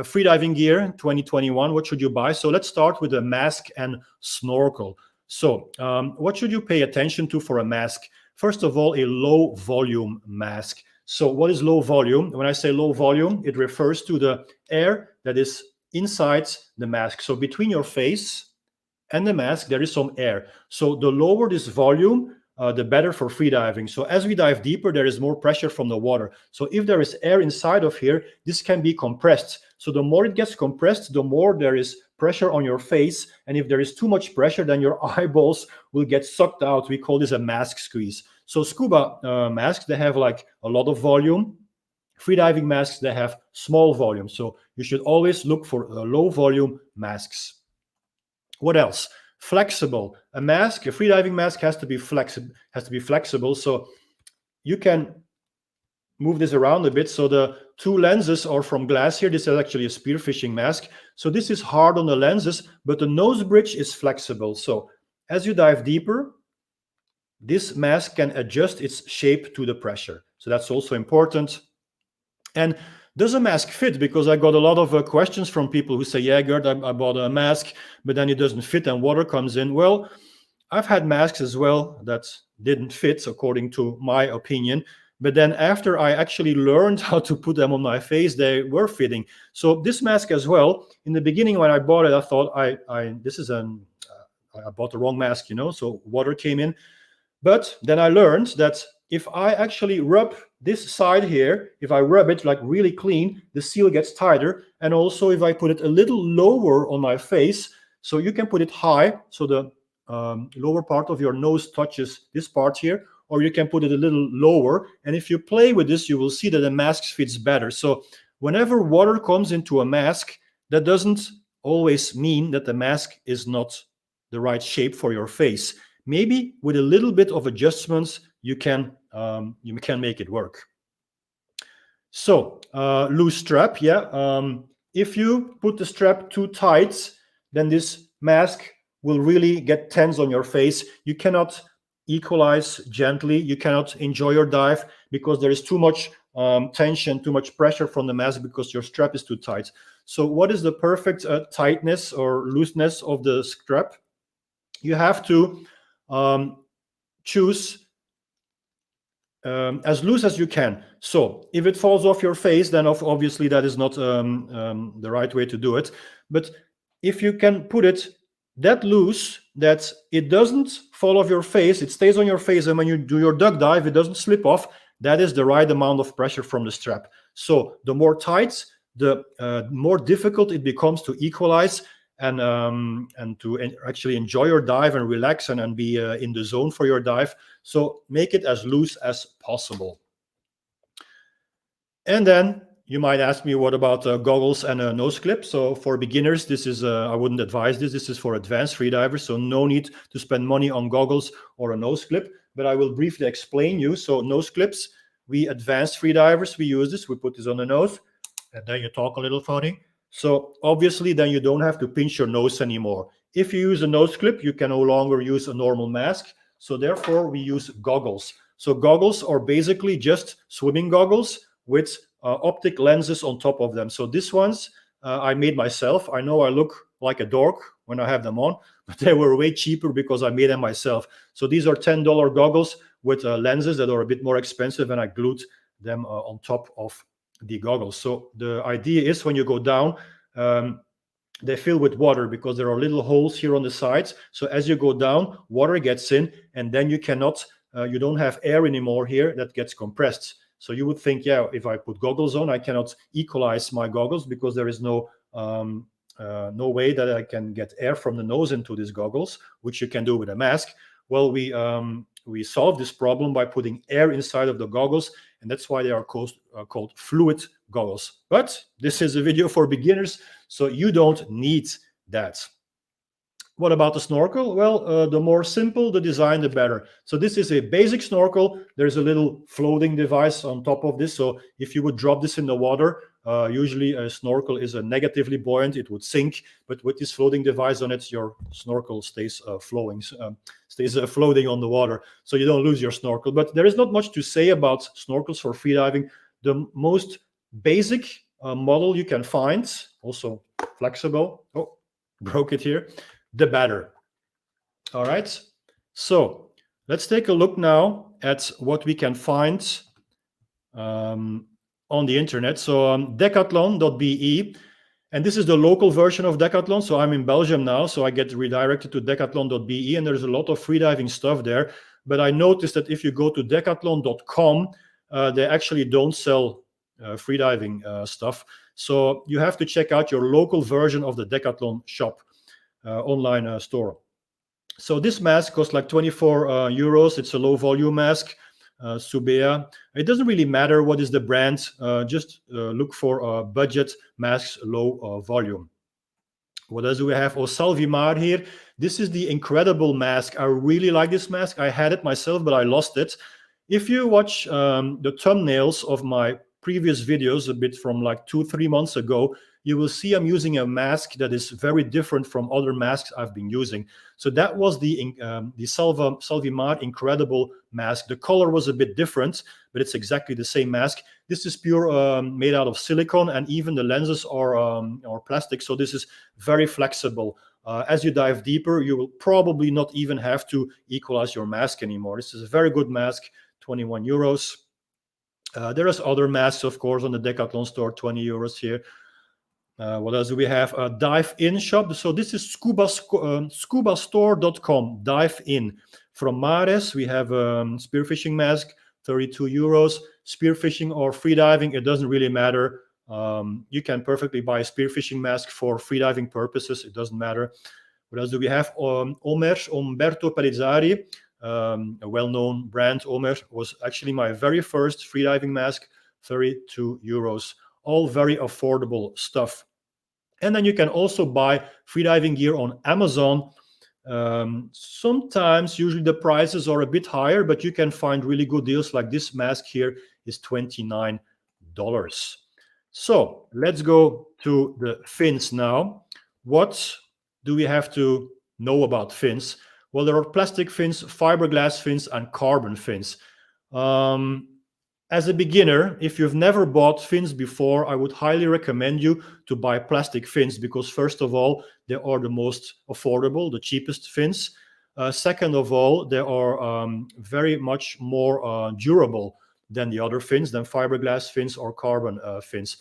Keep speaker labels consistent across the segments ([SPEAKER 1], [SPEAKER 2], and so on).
[SPEAKER 1] freediving gear 2021, what should you buy? So let's start with a mask and snorkel. So what should you pay attention to for a mask? First of all, a low volume mask. So what is low volume? When I say low volume, it refers to the air that is inside the mask. So between your face and the mask, there is some air. So the lower this volume, the better for freediving. So as we dive deeper, there is more pressure from the water. So if there is air inside of here, this can be compressed. So the more it gets compressed, the more there is pressure on your face. And if there is too much pressure, then your eyeballs will get sucked out. We call this a mask squeeze. So scuba masks, they have like a lot of volume. Freediving masks, they have small volume. So you should always look for low volume masks. What else? Flexible. A mask, a freediving mask has to be flexible. So you can move this around a bit. So the two lenses are from glass here. This is actually a spearfishing mask. So this is hard on the lenses, but the nose bridge is flexible. So as you dive deeper, this mask can adjust its shape to the pressure. So that's also important. And does a mask fit? Because I got a lot of questions from people who say, yeah, Gert, I bought a mask, but then it doesn't fit and water comes in. Well, I've had masks as well that didn't fit, according to my opinion. But then after I actually learned how to put them on my face, they were fitting. So this mask as well, in the beginning when I bought it, I thought, I bought the wrong mask, you know, so water came in. But then I learned that if I actually rub this side here, if I rub it like really clean, the seal gets tighter. And also if I put it a little lower on my face, so you can put it high, so the lower part of your nose touches this part here, or you can put it a little lower. And if you play with this, you will see that the mask fits better. So whenever water comes into a mask, that doesn't always mean that the mask is not the right shape for your face. Maybe with a little bit of adjustments, you can make it work. So loose strap, yeah. If you put the strap too tight, then this mask will really get tense on your face. You cannot equalize gently. You cannot enjoy your dive because there is too much tension, too much pressure from the mask because your strap is too tight. So what is the perfect tightness or looseness of the strap? You have to choose as loose as you can. So if it falls off your face, then obviously that is not the right way to do it. But if you can put it that loose that it doesn't fall off your face, it stays on your face, and when you do your duck dive, it doesn't slip off, that is the right amount of pressure from the strap. So the more tight, the more difficult it becomes to equalize and to actually enjoy your dive and relax and be in the zone for your dive. So make it as loose as possible. And then you might ask me, what about goggles and a nose clip? So for beginners, this is, I wouldn't advise this. This is for advanced freedivers, so no need to spend money on goggles or a nose clip, but I will briefly explain you. So nose clips, we advanced freedivers, we use this, we put this on the nose, and then you talk a little funny. So obviously then you don't have to pinch your nose anymore. If you use a nose clip, you can no longer use a normal mask. So therefore we use goggles. So goggles are basically just swimming goggles with optic lenses on top of them. So these ones I made myself. I know I look like a dork when I have them on, but they were way cheaper because I made them myself. So these are $10 goggles with lenses that are a bit more expensive, and I glued them on top of the goggles. So the idea is when you go down, they fill with water because there are little holes here on the sides. So as you go down, water gets in, and then you cannot, you don't have air anymore here that gets compressed. So you would think, yeah, if I put goggles on, I cannot equalize my goggles because there is no way that I can get air from the nose into these goggles, which you can do with a mask. Well, we solved this problem by putting air inside of the goggles, and that's why they are called fluid goggles. But this is a video for beginners, so you don't need that. What about the snorkel? Well, the more simple the design, the better. So this is a basic snorkel. There's a little floating device on top of this. So if you would drop this in the water, usually a snorkel is a negatively buoyant, it would sink. But with this floating device on it, your snorkel stays floating on the water. So you don't lose your snorkel. But there is not much to say about snorkels for freediving. The most basic model you can find also flexible. Oh, broke it here. The better. All right. So let's take a look now at what we can find on the internet. So decathlon.be, and this is the local version of Decathlon. So I'm in Belgium now, so I get redirected to decathlon.be, and there's a lot of freediving stuff there. But I noticed that if you go to decathlon.com, they actually don't sell freediving stuff. So you have to check out your local version of the Decathlon shop online store. So this mask costs like 24 euros. It's a low volume mask. Subea. It doesn't really matter what is the brand. Just look for budget masks, low volume. What else do we have? Oh, Salvimar here. This is the incredible mask. I really like this mask. I had it myself, but I lost it. If you watch the thumbnails of my previous videos, a bit from like 2-3 months ago, you will see I'm using a mask that is very different from other masks I've been using. So that was the Salvimar Incredible mask. The color was a bit different, but it's exactly the same mask. This is pure made out of silicone, and even the lenses are plastic. So this is very flexible. As you dive deeper, you will probably not even have to equalize your mask anymore. This is a very good mask, 21 euros. There is other masks, of course, on the Decathlon store, 20 euros here. What else do we have? Dive In shop. So this is scubastore.com. Dive In. From Mares, we have a spearfishing mask, 32 euros. Spearfishing or freediving, it doesn't really matter. You can perfectly buy a spearfishing mask for freediving purposes. It doesn't matter. What else do we have? Umberto Pellizzari, a well-known brand. Omer was actually my very first freediving mask, 32 euros. All very affordable stuff. And then you can also buy freediving gear on Amazon. Sometimes, usually the prices are a bit higher, but you can find really good deals. Like this mask here is $29. So let's go to the fins now. What do we have to know about fins? Well, there are plastic fins, fiberglass fins, and carbon fins. As a beginner, if you've never bought fins before, I would highly recommend you to buy plastic fins because, first of all, they are the most affordable, the cheapest fins. Second of all, they are very much more durable than the other fins, than fiberglass fins or carbon fins.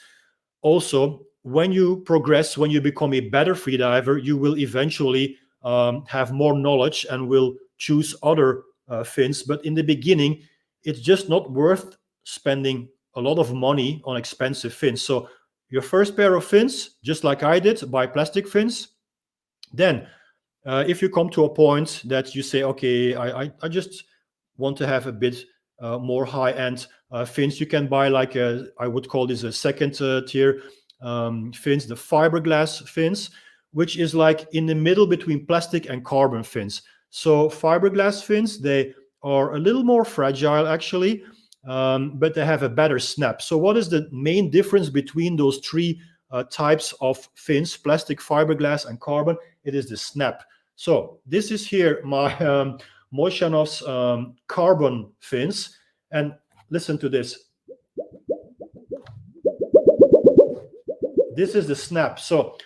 [SPEAKER 1] Also, when you progress, when you become a better freediver, you will eventually have more knowledge and will choose other fins. But in the beginning, it's just not worth spending a lot of money on expensive fins. So your first pair of fins, just like I did, buy plastic fins. Then if you come to a point that you say, okay, I just want to have a bit more high-end fins, you can buy like I would call this a second tier fins, the fiberglass fins, which is like in the middle between plastic and carbon fins. So fiberglass fins, they are a little more fragile actually, but they have a better snap. So what is the main difference between those three types of fins, plastic, fiberglass, and carbon? It is the snap. So this is here my Moishanov's carbon fins. And listen to this. This is the snap. So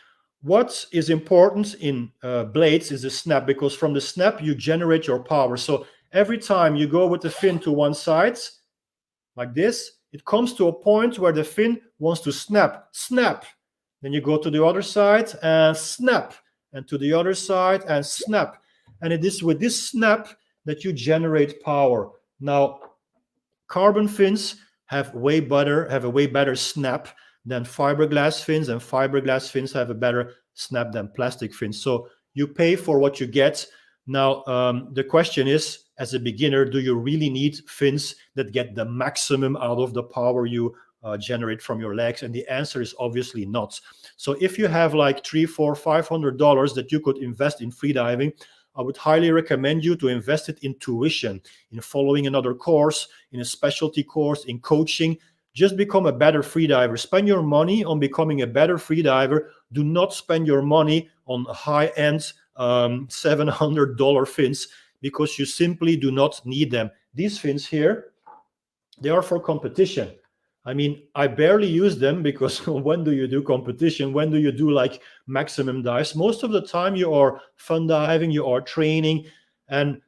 [SPEAKER 1] what is important in blades is the snap, because from the snap you generate your power. So every time you go with the fin to one side, like this, it comes to a point where the fin wants to snap, snap. Then you go to the other side and snap, and to the other side and snap. And it is with this snap that you generate power. Now, carbon fins have a way better snap than fiberglass fins, and fiberglass fins have a better snap than plastic fins. So you pay for what you get. Now, the question is, as a beginner, do you really need fins that get the maximum out of the power you generate from your legs? And the answer is obviously not. So if you have like $300, $400, $500 that you could invest in freediving, I would highly recommend you to invest it in tuition, in following another course, in a specialty course, in coaching. Just become a better freediver. Spend your money on becoming a better freediver. Do not spend your money on high-end $700 fins, because you simply do not need them. These fins here, they are for competition. I mean, I barely use them because when do you do competition? When do you do like maximum dives? Most of the time you are fun diving, you are training, and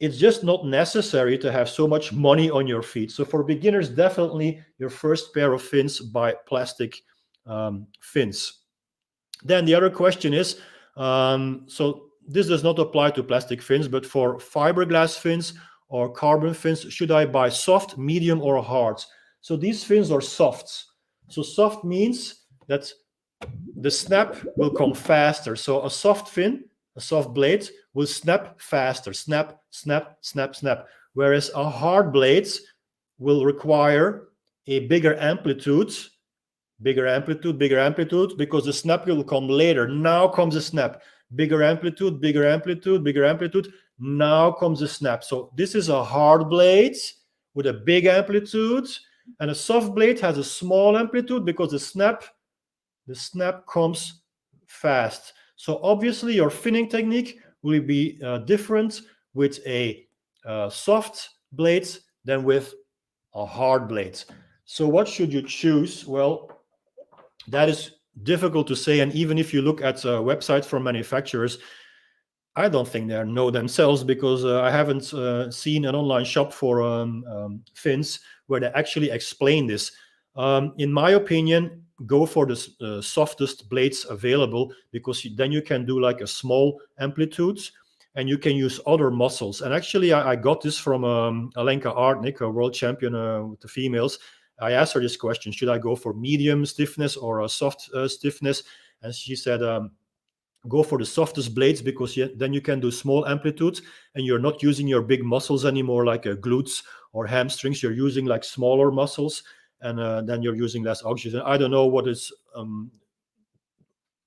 [SPEAKER 1] it's just not necessary to have so much money on your feet. So for beginners, definitely your first pair of fins, buy plastic fins. Then the other question is, so this does not apply to plastic fins, but for fiberglass fins or carbon fins, should I buy soft, medium, or hard? So these fins are soft. So soft means that the snap will come faster. So a soft fin, a soft blade, will snap faster. Snap, snap, snap, snap. Whereas a hard blade will require a bigger amplitude, because the snap will come later. Now comes the snap. Bigger amplitude, bigger amplitude, bigger amplitude. Now comes the snap. So this is a hard blade with a big amplitude, and a soft blade has a small amplitude because the snap comes fast. So obviously your finning technique will be different with a soft blade than with a hard blade. So what should you choose? Well, that is difficult to say. And even if you look at websites from manufacturers, I don't think they know themselves, because I haven't seen an online shop for fins where they actually explain this. In my opinion, go for the softest blades available, because then you can do like a small amplitude and you can use other muscles. And actually, I got this from Alenka Artnik, a world champion with the females. I asked her this question: should I go for medium stiffness or a soft stiffness? And she said, go for the softest blades, because then you can do small amplitudes and you're not using your big muscles anymore, like glutes or hamstrings. You're using like smaller muscles, and then you're using less oxygen. I don't know what is.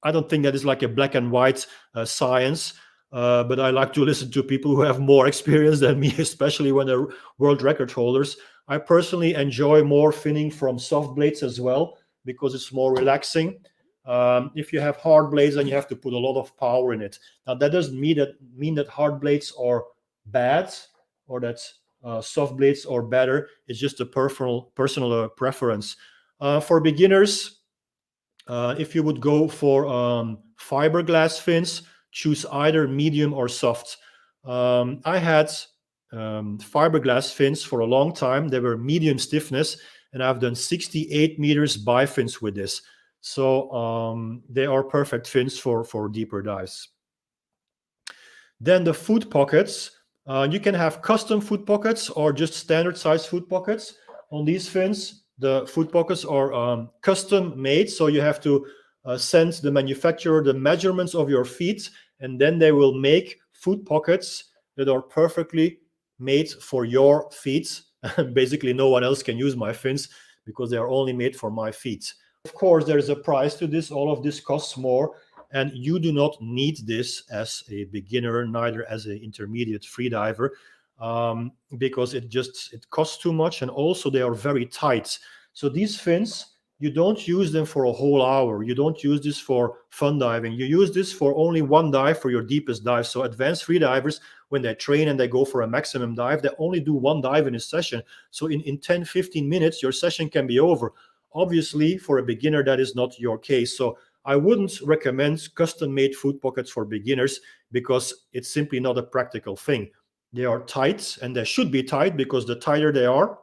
[SPEAKER 1] I don't think that is like a black and white science. But I like to listen to people who have more experience than me, especially when they're world record holders. I personally enjoy more finning from soft blades as well, because it's more relaxing. If you have hard blades, then you have to put a lot of power in it. Now, that doesn't mean that hard blades are bad, or that soft blades are better. It's just a personal preference. For beginners, if you would go for fiberglass fins, choose either medium or soft. I had fiberglass fins for a long time. They were medium stiffness, and I've done 68 meters bifins with this. So they are perfect fins for deeper dives. Then the foot pockets. You can have custom foot pockets or just standard size foot pockets. On these fins, the foot pockets are custom made, so you have to send the manufacturer the measurements of your feet, and then they will make foot pockets that are perfectly made for your feet. Basically, no one else can use my fins because they are only made for my feet. Of course, there is a price to this. All of this costs more, and you do not need this as a beginner, neither as an intermediate freediver, because it costs too much, and also they are very tight. So these fins, you don't use them for a whole hour. You don't use this for fun diving. You use this for only one dive, for your deepest dive. So advanced freedivers, when they train and they go for a maximum dive, they only do one dive in a session. So in 10, 15 minutes, your session can be over. Obviously, for a beginner, that is not your case. So I wouldn't recommend custom-made foot pockets for beginners, because it's simply not a practical thing. They are tight, and they should be tight, because the tighter they are,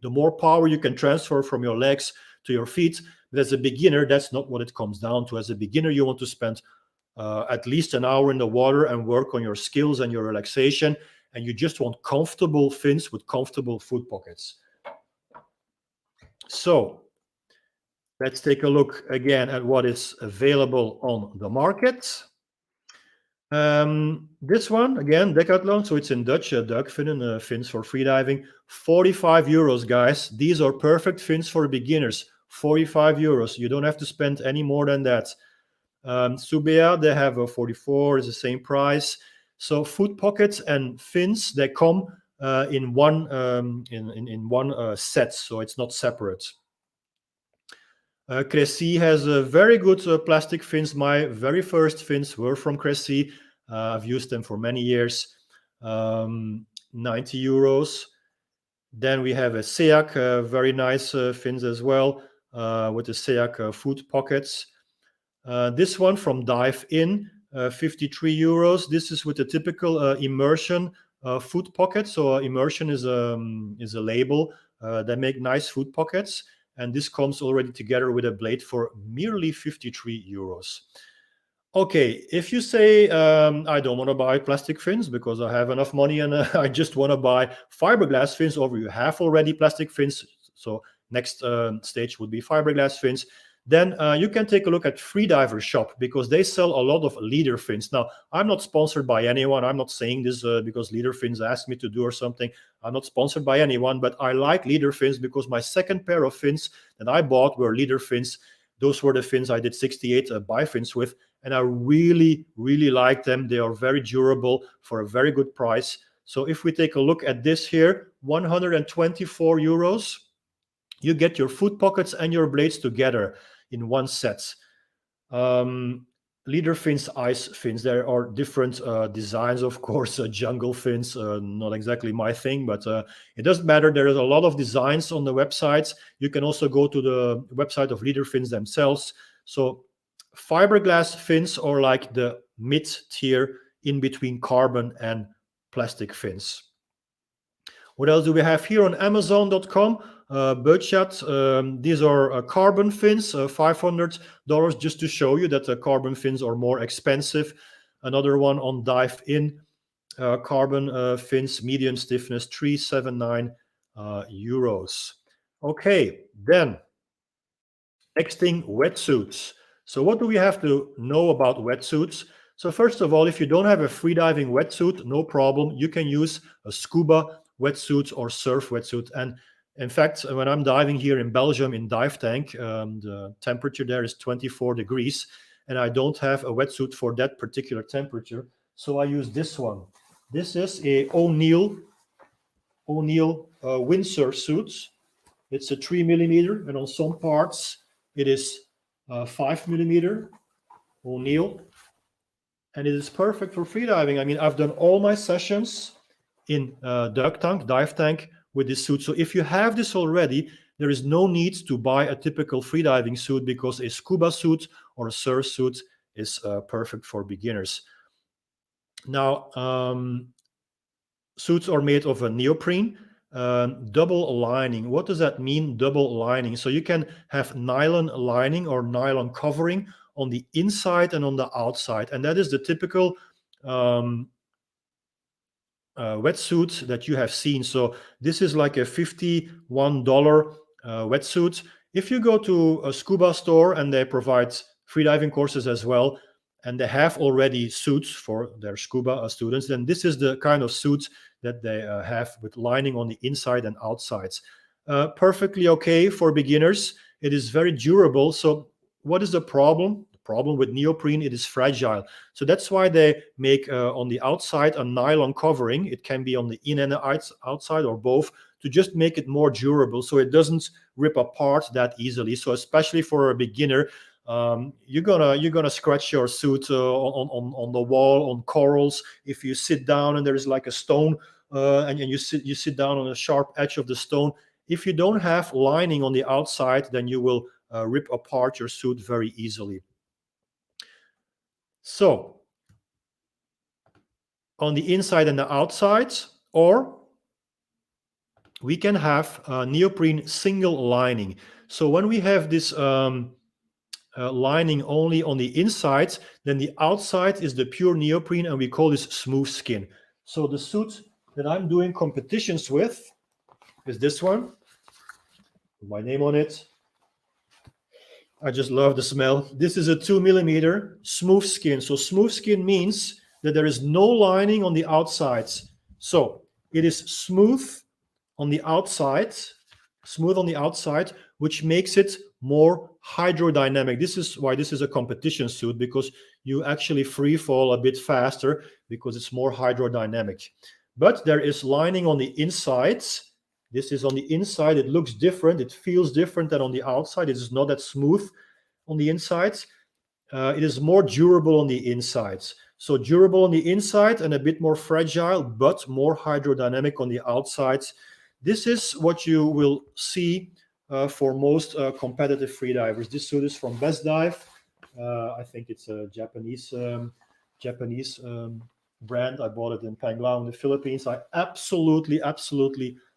[SPEAKER 1] the more power you can transfer from your legs to your feet. But as a beginner, that's not what it comes down to. As a beginner, you want to spend at least an hour in the water and work on your skills and your relaxation, and you just want comfortable fins with comfortable foot pockets. So let's take a look again at what is available on the market. This one, again, Decathlon, so it's in Dutch, duikvinnen, fins for freediving. 45 euros, guys. These are perfect fins for beginners. 45 euros. You don't have to spend any more than that. Subea, they have a 44, is the same price. So foot pockets and fins, they come in one set, so it's not separate. Cressy has a very good plastic fins. My very first fins were from Cressy. I've used them for many years. 90 euros. Then we have a SEAC, very nice fins as well, with the SEAC foot pockets. This one from Dive In, 53 euros. This is with the typical immersion foot pocket. So immersion is a label. They make nice foot pockets, and this comes already together with a blade for merely 53 euros. Okay, if you say I don't want to buy plastic fins because I have enough money and I just want to buy fiberglass fins, or you have already plastic fins, so next stage would be fiberglass fins, then you can take a look at Freedivers shop because they sell a lot of leader fins. Now, I'm not sponsored by anyone. I'm not saying this because leader fins asked me to do or something. I'm not sponsored by anyone, but I like leader fins because my second pair of fins that I bought were leader fins. Those were the fins I did 68 bifins with, and I really, really like them. They are very durable for a very good price. So if we take a look at this here, 124 euros, you get your foot pockets and your blades together in one set. Leader fins, ice fins, there are different designs, of course. Jungle fins, not exactly my thing, but it doesn't matter. There is a lot of designs on the websites. You can also go to the website of leader fins themselves. So fiberglass fins are like the mid-tier in between carbon and plastic fins. What else do we have here on Amazon.com? Budget. These are carbon fins, $500, just to show you that the carbon fins are more expensive. Another one on Dive In, carbon fins, medium stiffness, 379 euros. Okay, then next thing, wetsuits. So what do we have to know about wetsuits? So first of all, if you don't have a freediving wetsuit, no problem. You can use a scuba wetsuit or surf wetsuit. And in fact, when I'm diving here in Belgium in dive tank, the temperature there is 24 degrees, and I don't have a wetsuit for that particular temperature. So I use this one. This is a O'Neill windsurf suit. It's a 3 millimeter, and on some parts it is 5 millimeter O'Neill, and it is perfect for freediving. I mean, I've done all my sessions in dive tank with this suit. So if you have this already, there is no need to buy a typical freediving suit because a scuba suit or a surf suit is perfect for beginners. Now, suits are made of a neoprene. Double lining. What does that mean, double lining? So you can have nylon lining or nylon covering on the inside and on the outside. And that is the typical wetsuit that you have seen. So this is like a $51 wetsuit. If you go to a scuba store and they provide freediving courses as well, and they have already suits for their scuba students, then this is the kind of suit that they have with lining on the inside and outsides. Perfectly okay for beginners. It is very durable. So what is the problem? The problem with neoprene, it is fragile. So that's why they make on the outside a nylon covering. It can be on the in and the outside or both, to just make it more durable so it doesn't rip apart that easily. So especially for a beginner, you're gonna scratch your suit on the wall, on corals. If you sit down and there's like a stone, and you sit down on a sharp edge of the stone, if you don't have lining on the outside, then you will rip apart your suit very easily. So on the inside and the outside, or we can have neoprene single lining. So when we have this lining only on the inside, then the outside is the pure neoprene, and we call this smooth skin. So the suit that I'm doing competitions with is this one, with my name on it. I just love the smell. This is a 2 millimeter smooth skin. So smooth skin means that there is no lining on the outsides. So it is smooth on the outside, which makes it more hydrodynamic. This is why this is a competition suit, because you actually free fall a bit faster because it's more hydrodynamic. But there is lining on the inside. This is on the inside. It looks different. It feels different than on the outside. It is not that smooth on the inside. It is more durable on the inside. So durable on the inside and a bit more fragile, but more hydrodynamic on the outside. This is what you will see for most competitive freedivers. This suit is from Best Dive. I think it's a Japanese brand. I bought it in Panglao in the Philippines. I absolutely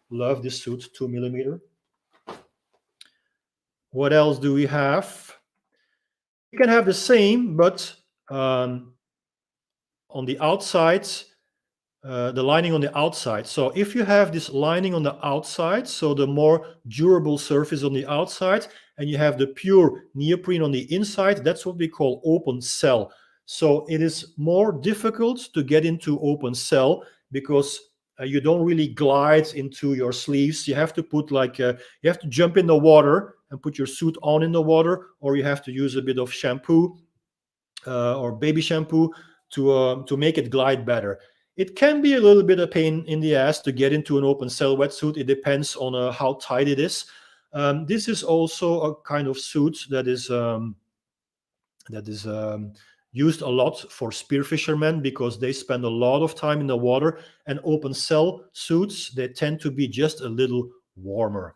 [SPEAKER 1] love this suit, 2mm. What else do we have? You can have the same, but on the outside, the lining on the outside. So if you have this lining on the outside, so the more durable surface on the outside, and you have the pure neoprene on the inside, that's what we call open cell. So it is more difficult to get into open cell because you don't really glide into your sleeves. You have to put you have to jump in the water and put your suit on in the water, or you have to use a bit of shampoo or baby shampoo to make it glide better. It can be a little bit of pain in the ass to get into an open cell wetsuit. It depends on how tight it is. This is also a kind of suit that is used a lot for spearfishermen because they spend a lot of time in the water, and open cell suits, they tend to be just a little warmer.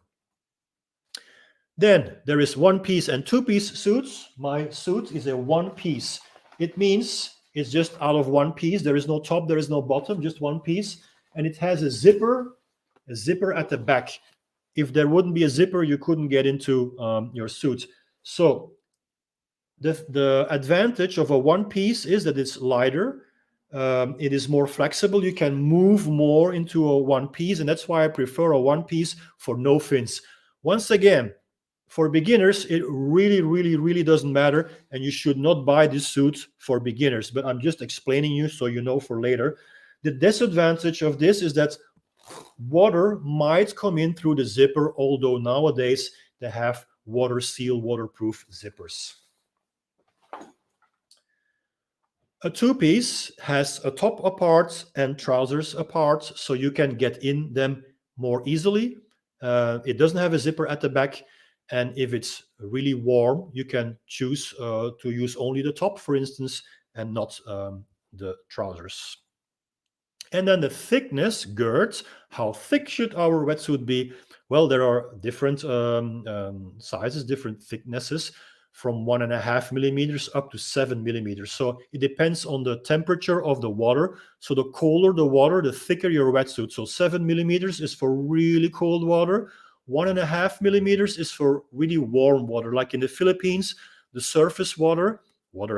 [SPEAKER 1] Then there is one-piece and two-piece suits. My suit is a one-piece. It means it's just out of one piece. There is no top, there is no bottom, just one piece. And it has a zipper at the back. If there wouldn't be a zipper, you couldn't get into your suit. So the advantage of a one piece is that it's lighter. It is more flexible. You can move more into a one piece. And that's why I prefer a one piece for no fins. Once again, for beginners, it really doesn't matter, and you should not buy this suit for beginners. But I'm just explaining you so you know for later. The disadvantage of this is that water might come in through the zipper, although nowadays they have water seal, waterproof zippers. A two-piece has a top apart and trousers apart, so you can get in them more easily. It doesn't have a zipper at the back. And if it's really warm, you can choose to use only the top, for instance, and not the trousers. And then the thickness, Gert, how thick should our wetsuit be? Well, there are different sizes, different thicknesses, from 1.5 millimeters up to 7 millimeters. So it depends on the temperature of the water. So the colder the water, the thicker your wetsuit. So 7 millimeters is for really cold water. 1.5 millimeters is for really warm water. Like in the Philippines, the surface water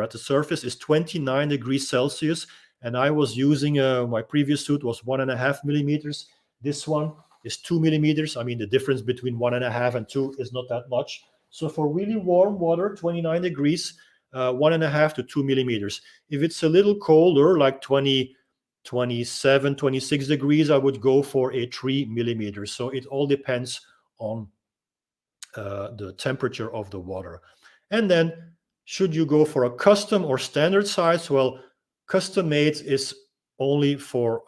[SPEAKER 1] at the surface is 29 degrees Celsius. And I was using, my previous suit was 1.5 millimeters. This one is 2 millimeters. I mean, the difference between 1.5 and 2 is not that much. So for really warm water, 29 degrees, 1.5 to 2 millimeters. If it's a little colder, like 27, 26 degrees, I would go for a 3 millimeters. So it all depends on the temperature of the water. And then should you go for a custom or standard size? Well, custom made is only for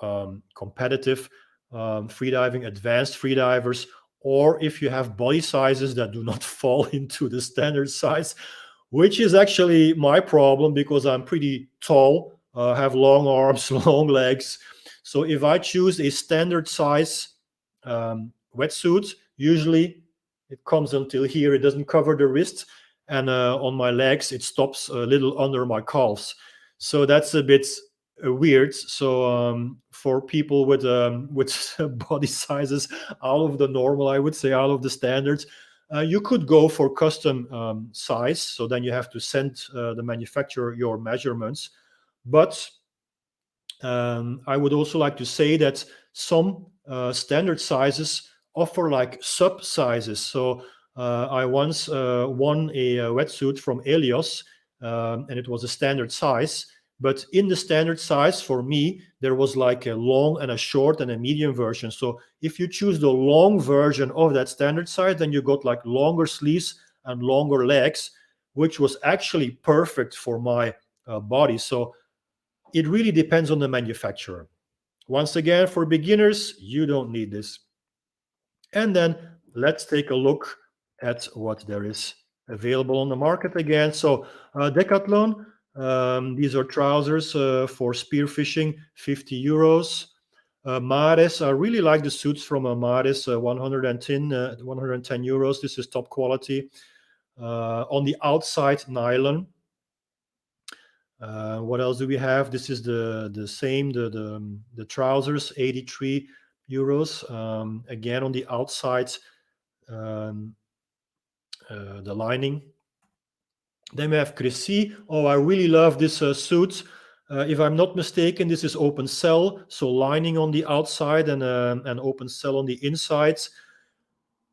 [SPEAKER 1] competitive freediving, advanced freedivers, or if you have body sizes that do not fall into the standard size, which is actually my problem because I'm pretty tall, have long arms, long legs. So if I choose a standard size wetsuit, usually it comes until here. It doesn't cover the wrist, and on my legs it stops a little under my calves. So that's a bit weird. So for people with body sizes out of the normal, I would say out of the standards, you could go for custom size. So then you have to send the manufacturer your measurements. But I would also like to say that some standard sizes offer like sub sizes. So I once won a wetsuit from Elios, and it was a standard size. But in the standard size, for me, there was like a long and a short and a medium version. So if you choose the long version of that standard size, then you got like longer sleeves and longer legs, which was actually perfect for my body. So it really depends on the manufacturer. Once again, for beginners, you don't need this. And then let's take a look at what there is available on the market again. So Decathlon, these are trousers for spearfishing, 50 euros. Mares, I really like the suits from Mares, 110 euros. This is top quality. On the outside, nylon. What else do we have? This is the same, the trousers, 83 euros. Again, on the outside, um, the lining. Then we have Crécy. Oh, I really love this suit. If I'm not mistaken, this is open cell, so lining on the outside and an open cell on the insides.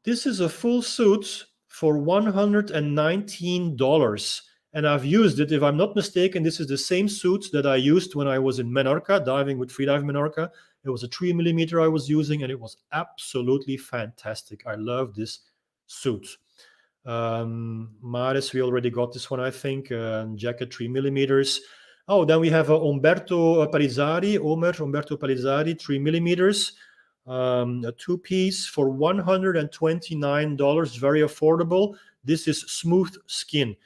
[SPEAKER 1] This is a full suit for $119, and I've used it. If I'm not mistaken, this is the same suit that I used when I was in Menorca, diving with Freedive Menorca. It was a 3mm I was using, and it was absolutely fantastic. I love this suit. Maris, we already got this one, I think. Jacket 3mm. Oh, then we have Umberto Palizzari, Umberto Palizzari, 3mm. A two-piece for $129, very affordable. This is smooth skin.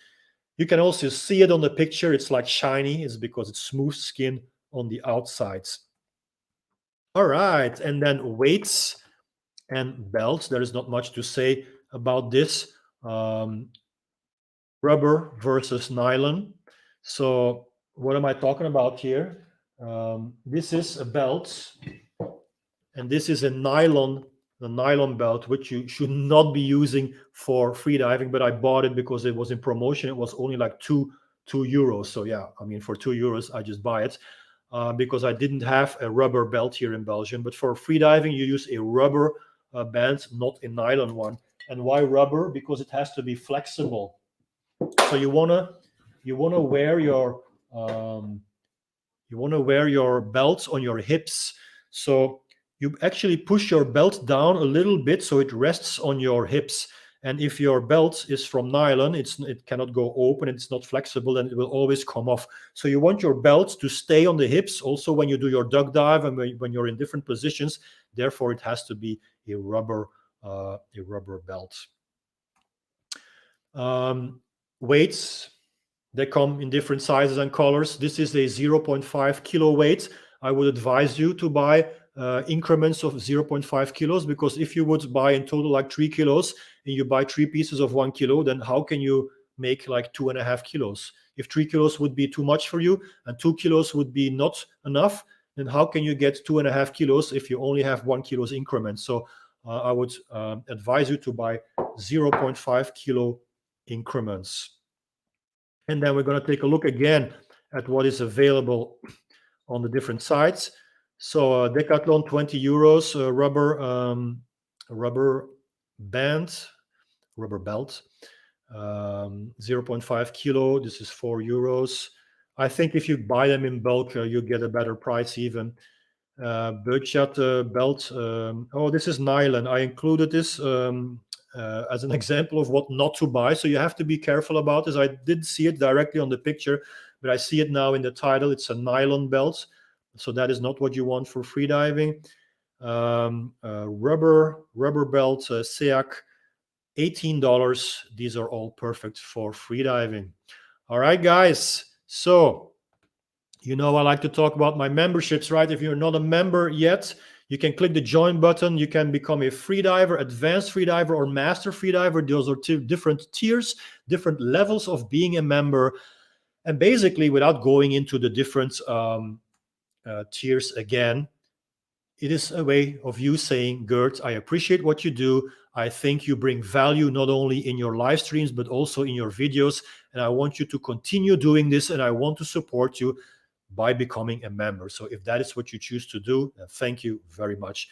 [SPEAKER 1] You can also see it on the picture. It's like shiny. It's because it's smooth skin on the outsides. All right, and then weights and belts. There is not much to say about this. Rubber versus nylon. So what am I talking about here? This is a belt, and this is a nylon belt, which you should not be using for freediving, but I bought it because it was in promotion. It was only like two euros. So yeah, I mean, for 2 euros, I just buy it because I didn't have a rubber belt here in Belgium. But for freediving, you use a rubber band, not a nylon one. And why rubber? Because it has to be flexible. So you wanna wear your belts on your hips. So you actually push your belt down a little bit so it rests on your hips. And if your belt is from nylon, it cannot go open, it's not flexible, and it will always come off. So you want your belt to stay on the hips also when you do your duck dive and when you're in different positions. Therefore, it has to be a rubber belt. Weights, they come in different sizes and colors. This is a 0.5 kilo weight. I would advise you to buy increments of 0.5 kilos, because if you would buy in total like 3 kilos and you buy 3 pieces of 1 kilo, then how can you make like 2.5 kilos? If 3 kilos would be too much for you and 2 kilos would be not enough, then how can you get 2.5 kilos if you only have 1 kilo's increments? So I would advise you to buy 0.5 kilo increments. And then we're going to take a look again at what is available on the different sites. So Decathlon, 20 euros, rubber band, rubber belt, 0.5 kilo. This is 4 euros. I think if you buy them in bulk, you get a better price even. Budget belt. Oh, this is nylon. I included this as an example of what not to buy. So you have to be careful about this. I didn't see it directly on the picture, but I see it now in the title. It's a nylon belt. So that is not what you want for freediving. Rubber belt, SEAC, $18. These are all perfect for freediving. All right, guys. So, you know, I like to talk about my memberships, right? If you're not a member yet, you can click the join button. You can become a freediver, advanced freediver, or master freediver. Those are two different tiers, different levels of being a member. And basically, without going into the different tiers again, it is a way of you saying, Gert, I appreciate what you do. I think you bring value not only in your live streams, but also in your videos. And I want you to continue doing this, and I want to support you by becoming a member. So if that is what you choose to do, then thank you very much.